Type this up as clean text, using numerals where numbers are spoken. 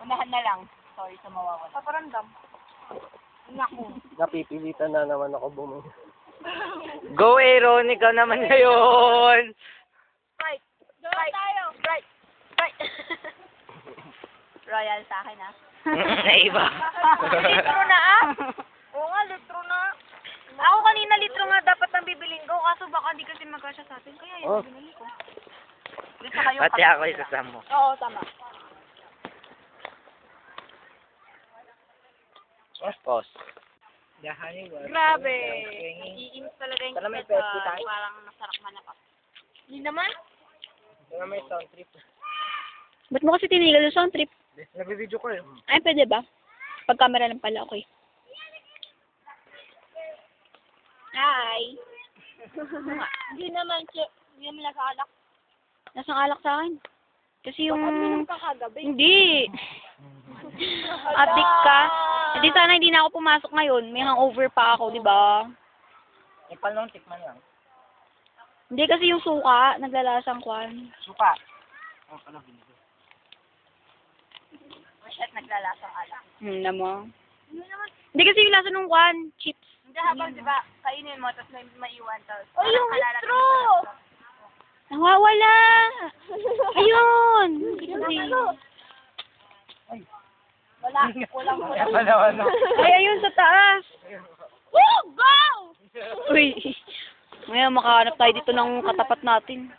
Unahan na lang. Sorry sa mawawala. Paparandam. Naku. Napipilitan na naman ako bumili. Go, Aaron! Ikaw naman ngayon! Right. Right. tayo. Right. Right. Royal sa akin, ah. Naiba. Litro na Oo nga, litro na. Ako kanina litro nga dapat nang bibiling ko. Kaso baka hindi kasi magkasya sa atin. Kaya Oh. yun, binili ko. Dito kayo. Pati ako isasama mo. Oo, tama. Pause. Grabe. Iinis talaga yung Sana may kita. Pepsi tayo. Parang nasarap man ako. Hindi naman. Kaya may sound trip. Ba't mo kasi tinigil yung sound trip? Nag-video ko eh. Ay, pwede ba? Pag camera lang pala, okay. Hi. Hindi naman nasa alak. Nasang alak sa akin. Kasi yung... Ka kagabi. Hindi. Addict ka. Hindi sana hindi na ako pumasok ngayon. May hangover pa ako, di ba? Ipal tikman lang. Hindi kasi yung suka, naglalasang kwan. Suka. Oh, pala binili. Masyat naglalasang alak. Namo. Hindi kasi yung lasa ng kwan, chips. Hindi habang, di ba, kainin mo, tapos may maiwan. Tapos, Oh, yung litro! Nawawala! Ayun! Kasi... Walang Ay, ayun sa taas! Woo! Go! Uy! Ngayon, makahanap tayo dito ng katapat natin.